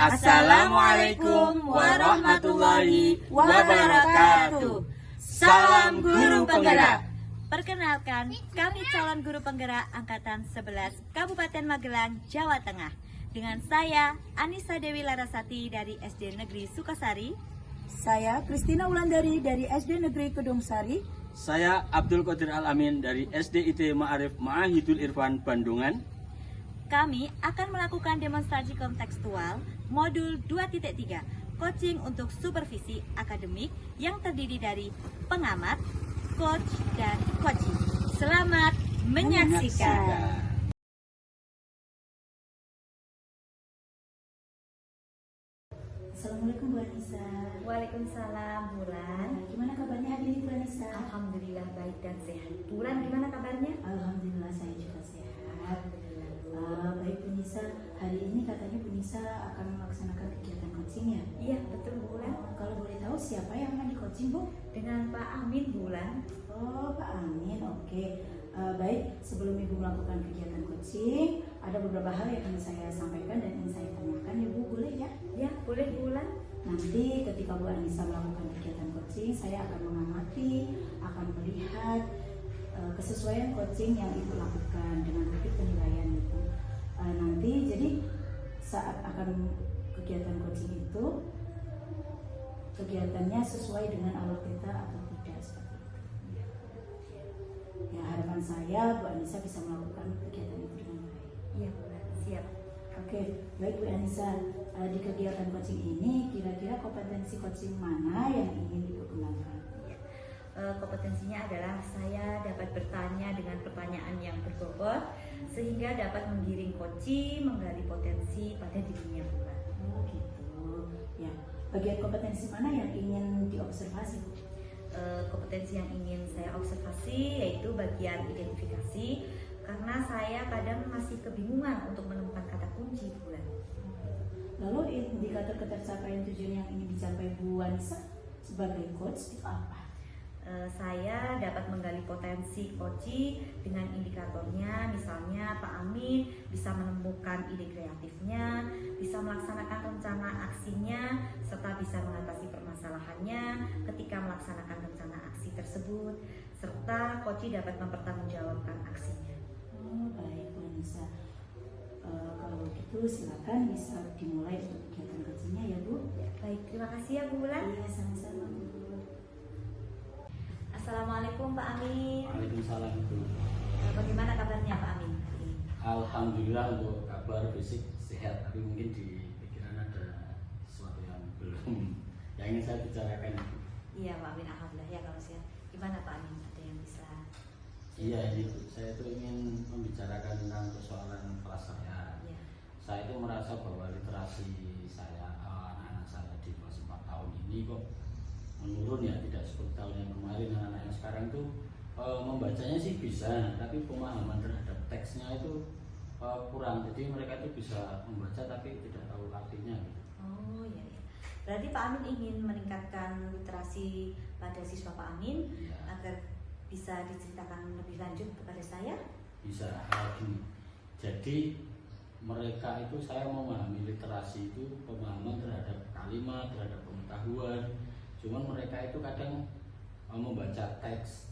Assalamualaikum warahmatullahi wabarakatuh. Salam Guru Penggerak. Perkenalkan, kami calon guru penggerak Angkatan 11 Kabupaten Magelang, Jawa Tengah. Dengan saya, Anissa Dewi Larasati dari SD Negeri Sukasari. Saya Kristina Wulandari dari SD Negeri Kedungsari. Saya Abdul Qadir Al-Amin dari SDIT Ma'arif Ma'ahidul Irfan Bandungan. Kami akan melakukan demonstrasi kontekstual modul 2.3, coaching untuk supervisi akademik yang terdiri dari pengamat, coach, dan coaching. Selamat menyaksikan. Assalamualaikum Bu Anissa. Waalaikumsalam, Bulan. Gimana kabarnya hari ini Bu Anissa? Alhamdulillah baik dan sehat. Bulan, gimana kabarnya? Alhamdulillah saya juga sehat. Alhamdulillah. Baik Bu Nisa, hari ini katanya Bu Nisa akan melaksanakan kegiatan coaching ya? Iya, betul Bulan. Kalau boleh tahu siapa yang akan di coaching Bu? Dengan Pak Amin, Bulan. Oh Pak Amin, oke. Baik, sebelum Ibu melakukan kegiatan coaching, ada beberapa hal yang ingin saya sampaikan dan ingin saya tanyakan ya Bu, boleh ya? Ya, boleh Bulan. Nanti ketika Bu Anissa melakukan kegiatan coaching, saya akan mengamati, akan melihat kesesuaian coaching yang Ibu lakukan dengan titik penilaian itu. Nanti jadi saat akan kegiatan coaching itu, kegiatannya sesuai dengan alur kita atau tidak seperti itu. Ya, harapan saya Bu Anissa bisa melakukan kegiatan itu dengan baik. Iya Bulan, siap. Oke, baik Bu Anissa, di kegiatan coaching ini kira-kira kompetensi coaching mana yang ingin Ibu kembangkan? Kompetensinya adalah saya dapat bertanya dengan pertanyaan yang berbobot sehingga dapat menggiring coaching, menggali potensi pada dirinya Bulan. Oh gitu. Ya, bagian kompetensi mana yang ingin diobservasi Bu? Kompetensi yang ingin saya observasi yaitu bagian identifikasi, karena saya kadang masih kebingungan untuk menemukan kata kunci Bulan. Lalu indikator ketercapaian tujuan yang ingin dicapai Bu Anissa sebagai coach itu apa? Saya dapat menggali potensi coaching dengan indikatornya, misalnya Pak Amin bisa menemukan ide kreatifnya, bisa melaksanakan rencana aksinya, serta bisa mengatasi permasalahannya ketika melaksanakan rencana aksi tersebut, serta coaching dapat mempertanggungjawabkan aksinya. Oh, baik Bu Anissa. Kalau gitu silakan bisa dimulai untuk kegiatan coachingnya ya Bu. Baik, terima kasih ya Bu Bulan. Iya, sama-sama Bu. Assalamualaikum Pak Amin. Waalaikumsalam Bu. Bagaimana kabarnya Pak Amin? Alhamdulillah untuk kabar fisik sehat, tapi mungkin di pikiran ada sesuatu yang belum yang ingin saya bicarakan. Iya Pak Amin, alhamdulillah ya kalau sehat. Gimana Pak Amin? Ada yang bisa? Iya ini Bu, saya itu ingin membicarakan tentang persoalan kelas saya. Iya. Saya itu merasa bahwa literasi saya, anak-anak saya di kelas 4 tahun ini kok menurun ya, tidak seperti tahun yang kemarin. Anak-anak yang sekarang tuh membacanya sih bisa, tapi pemahaman terhadap teksnya itu kurang. Jadi mereka itu bisa membaca tapi tidak tahu artinya gitu. Oh iya, iya. Berarti Pak Amin ingin meningkatkan literasi pada siswa Pak Amin Iya. agar bisa diceritakan lebih lanjut kepada saya? Bisa gini. Jadi mereka itu, saya memahami literasi itu pemahaman terhadap kalimat, terhadap pengetahuan. Cuman mereka itu kadang membaca teks,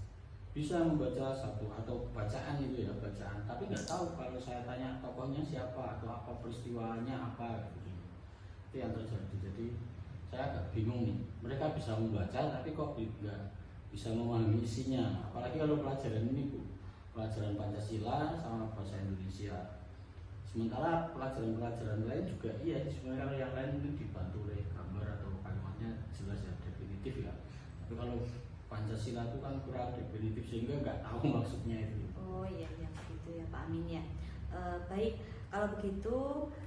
bisa membaca satu atau bacaan itu ya, bacaan, tapi nggak tahu kalau saya tanya tokohnya siapa atau apa peristiwanya apa gitu. Itu yang terjadi. Jadi saya agak bingung nih, mereka bisa membaca tapi kok nggak bisa memahami isinya. Apalagi kalau pelajaran ini Bu, pelajaran Pancasila sama bahasa Indonesia. Sementara pelajaran-pelajaran lain juga iya, sebenarnya kalau yang lain mungkin dibantu oleh gambar atau kalimatnya jelas ya, definitif ya. Tapi kalau Pancasila itu kan kurang definitif sehingga nggak tahu maksudnya itu. Oh iya, ya begitu ya Pak Amin ya. Baik, kalau begitu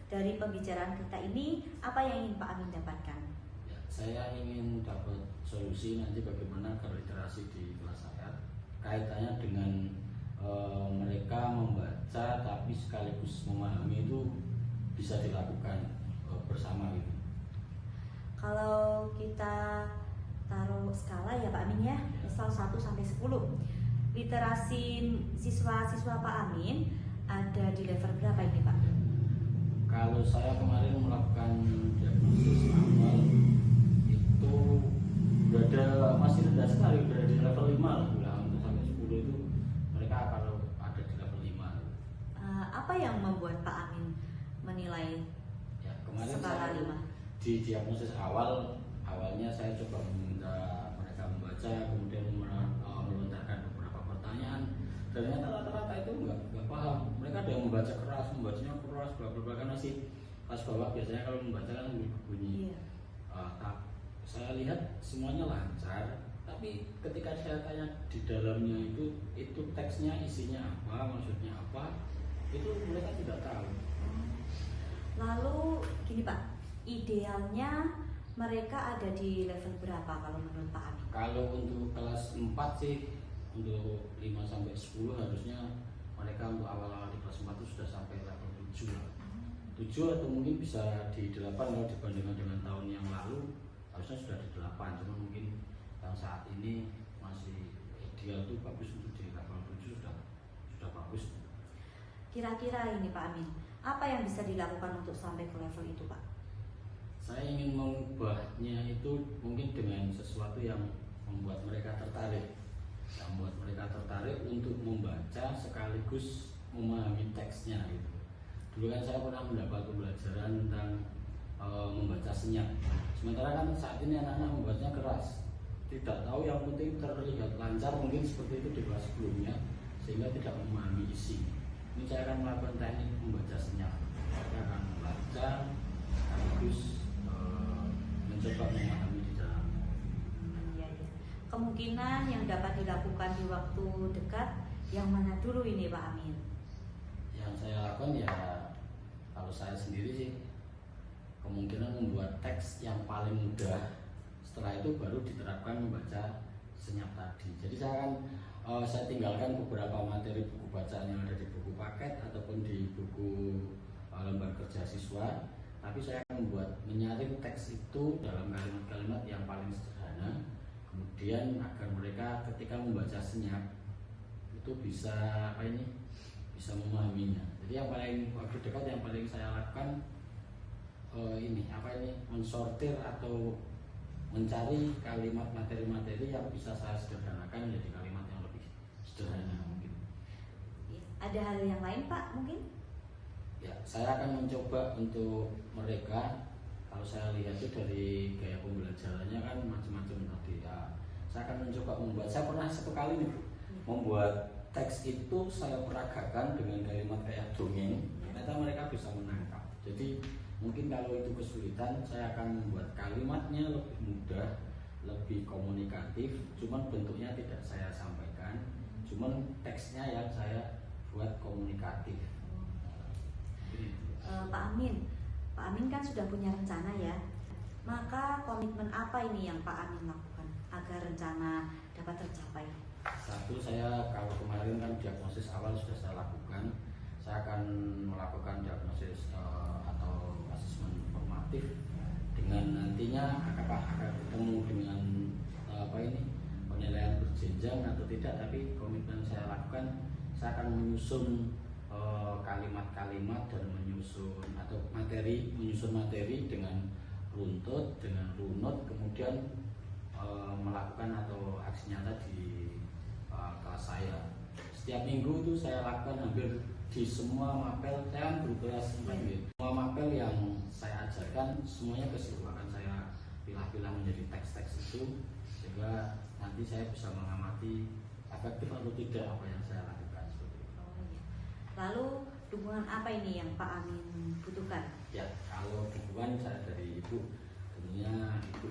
dari pembicaraan kita ini apa yang ingin Pak Amin dapatkan? Ya, saya ingin dapat solusi nanti bagaimana literasi di kelas saya, kaitannya dengan mereka membaca tapi sekaligus memahami itu bisa dilakukan bersama gitu. Kalau kita taruh skala ya Pak Amin ya, misal 1 sampai 10. Literasi siswa-siswa Pak Amin ada di level berapa ini Pak? Kalau saya kemarin melakukan diagnosis awal itu berada masih rendah sekali, berada di level 5 lah, untuk sampai 10 itu mereka kalau ada di level 5. Apa yang membuat Pak Amin menilai Ya, kemarin skala saya 5? di diagnosis awalnya saya coba meminta mereka membaca, kemudian melontarkan beberapa pertanyaan. Ternyata rata-rata itu nggak paham. Mereka ada yang membaca keras, membacanya keras, bla kan masih pas bawah biasanya kalau membaca kan bunyi. Iya. Saya lihat semuanya lancar, tapi ketika saya tanya di dalamnya itu teksnya isinya apa, maksudnya apa, itu mereka tidak tahu. Lalu gini Pak, idealnya mereka ada di level berapa kalau menurut Pak Amin? Kalau untuk kelas 4 sih, untuk 5 sampai 10 harusnya mereka untuk awal-awal di kelas 4 itu sudah sampai level 7 lah. 7 atau mungkin bisa di 8 kalau dibandingkan dengan tahun yang lalu harusnya sudah di 8, cuma mungkin yang saat ini masih ideal tuh bagus untuk di level 7 sudah bagus. Kira-kira ini Pak Amin, apa yang bisa dilakukan untuk sampai ke level itu Pak? Saya ingin mengubahnya itu mungkin dengan sesuatu yang membuat mereka tertarik, untuk membaca sekaligus memahami teksnya gitu. Dulu kan saya pernah mendapat pembelajaran tentang membaca senyap. Sementara kan saat ini anak-anak membacanya keras, tidak tahu, yang penting terlihat lancar, mungkin seperti itu di kelas sebelumnya, sehingga tidak memahami isi. Ini saya akan melakukan teknik membaca senyap. Saya akan membaca sekaligus mencoba memahami di dalamnya. Iya. Kemungkinan yang dapat dilakukan di waktu dekat yang mana dulu ini Pak Amin? Yang saya lakukan ya, kalau saya sendiri sih kemungkinan membuat teks yang paling mudah. Setelah itu baru diterapkan membaca senyap tadi. Jadi saya tinggalkan beberapa materi buku bacaan yang ada di buku paket ataupun di buku lembar kerja siswa, tapi saya akan menyaring teks itu dalam kalimat-kalimat yang paling sederhana, kemudian agar mereka ketika membaca senyap itu bisa bisa memahaminya. Jadi yang paling waktu dekat yang paling saya lakukan mensortir atau mencari kalimat materi-materi yang bisa saya sederhanakan menjadi kalimat yang lebih sederhana mungkin. Ada hal yang lain Pak mungkin? Ya, saya akan mencoba untuk mereka, kalau saya lihat itu dari gaya pembelajarannya kan macam-macam tadi ya. Saya akan mencoba saya pernah satu kali nih membuat teks itu saya peragakan dengan kalimat kayak dongeng, ternyata mereka bisa menangkap. Jadi mungkin kalau itu kesulitan, saya akan membuat kalimatnya lebih mudah, lebih komunikatif, cuman bentuknya tidak saya sampaikan, cuman teksnya yang saya buat komunikatif. Pak Amin kan sudah punya rencana ya. Maka komitmen apa ini yang Pak Amin lakukan agar rencana dapat tercapai? Satu, saya kalau kemarin kan diagnosis awal sudah saya lakukan, saya akan melakukan diagnosis atau asesmen formatif dengan nantinya apakah akan ketemu dengan penilaian berjenjang atau tidak, tapi komitmen saya lakukan, saya akan menyusun kalimat-kalimat dan menyusun materi dengan runtut, dengan runut, kemudian melakukan atau aksi nyata di kelas saya. Setiap minggu itu saya lakukan hampir di semua mapel, saya kan berkelas semua mapel yang saya ajarkan semuanya keseluruhan saya pilah-pilah menjadi teks-teks itu, sehingga nanti saya bisa mengamati efektif atau tidak apa yang saya lakukan seperti itu. Lalu dukungan apa ini yang Pak Amin butuhkan? Ya, kalau dukungan saya dari ibu, tentunya ibu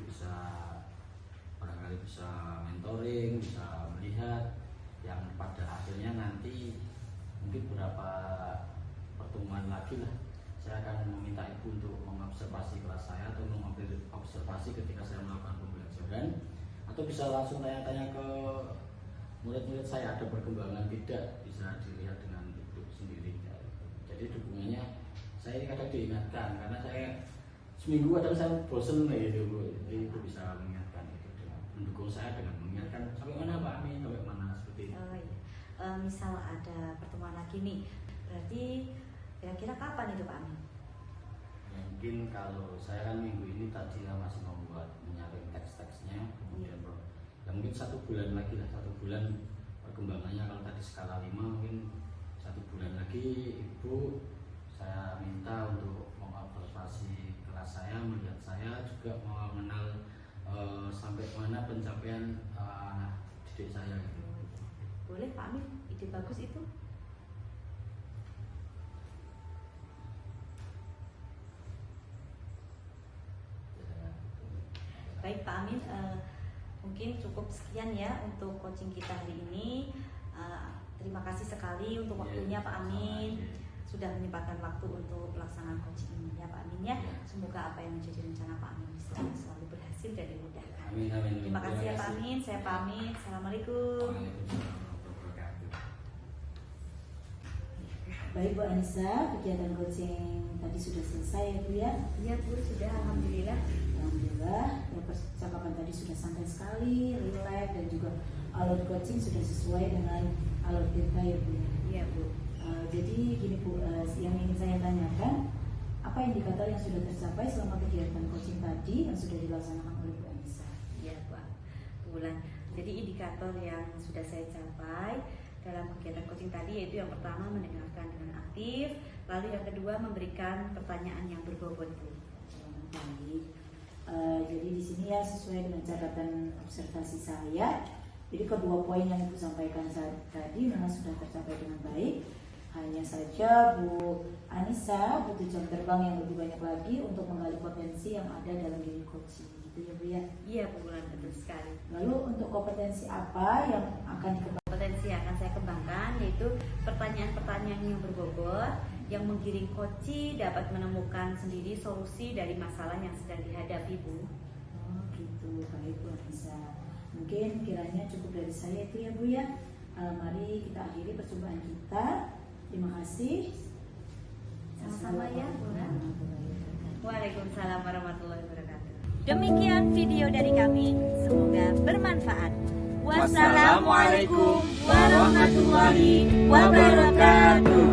barangkali bisa mentoring, bisa melihat yang pada hasilnya nanti mungkin beberapa pertemuan lagi lah, saya akan meminta ibu untuk mengobservasi kelas saya atau mengobservasi ketika saya melakukan pembelajaran, atau bisa langsung tanya-tanya ke murid-murid saya ada perkembangan tidak, bisa dilihat dengan ibu sendiri. Jadi dukungannya saya kadang diingatkan, karena saya seminggu kadang saya bosen gitu, jadi ibu bisa mengingatkan itu dengan mendukung saya dengan mengingatkan sampai mana Pak Amin, sampai mana seperti itu. Misal ada pertemuan lagi nih, berarti kira-kira kapan itu Pak Amin? mungkin kalau saya kan minggu ini tadi ya masih menyaring teks-teksnya, kemudian ya mungkin 1 bulan lagi lah, 1 bulan perkembangannya. Kalau tadi skala 5 mungkin 1 bulan lagi Ibu saya minta untuk mengobservasi kelas saya, melihat saya juga mengenal sampai mana pencapaian anak didik saya gitu. Boleh Pak Amin, ide bagus itu. Baik Pak Amin, mungkin cukup sekian ya untuk coaching kita hari ini. Terima kasih sekali untuk waktunya Pak Amin, sudah menyempatkan waktu untuk pelaksanaan coaching ini ya Pak Amin ya. Semoga apa yang menjadi rencana Pak Amin bisa selalu berhasil dan dimudahkan. Amin, amin. Terima kasih ya Pak Amin, saya pamit. Assalamualaikum. Baik Bu Anissa, kegiatan coaching tadi sudah selesai ya Bu ya? Iya Bu, sudah alhamdulillah. Alhamdulillah, ya percakapan tadi sudah santai sekali, relax, dan juga alur coaching sudah sesuai dengan alur kita ya Bu. Iya Bu. Jadi gini Bu, yang ingin saya tanyakan, apa indikator yang sudah tercapai selama kegiatan coaching tadi yang sudah dilaksanakan oleh Bu Anissa? Iya Bu Wulan. Jadi indikator yang sudah saya capai dalam kegiatan coaching tadi yaitu yang pertama mendengarkan dengan aktif, lalu yang kedua memberikan pertanyaan yang berbobot Bu. Baik. Jadi di sini ya sesuai dengan catatan observasi saya. Jadi kedua poin yang Ibu sampaikan tadi memang sudah tercapai dengan baik. Hanya saja Bu Anissa butuh jam terbang yang lebih banyak lagi untuk menggali potensi yang ada dalam diri coaching, gitu ya Bu ya. Iya Bu Wulan, betul sekali. Lalu untuk kompetensi apa yang akan dikembangkan? Potensi yang akan saya kembangkan yaitu pertanyaan-pertanyaan yang berbobot yang menggiring coach dapat menemukan sendiri solusi dari masalah yang sedang dihadapi Bu. Oh gitu, baik Bu Anissa. Mungkin kiranya cukup dari saya itu ya Bu ya. Mari kita akhiri perjumpaan kita. Terima kasih. Sama-sama ya Bu. Assalamualaikum. Waalaikumsalam warahmatullahi wabarakatuh. Demikian video dari kami, semoga bermanfaat. Wassalamualaikum warahmatullahi wabarakatuh.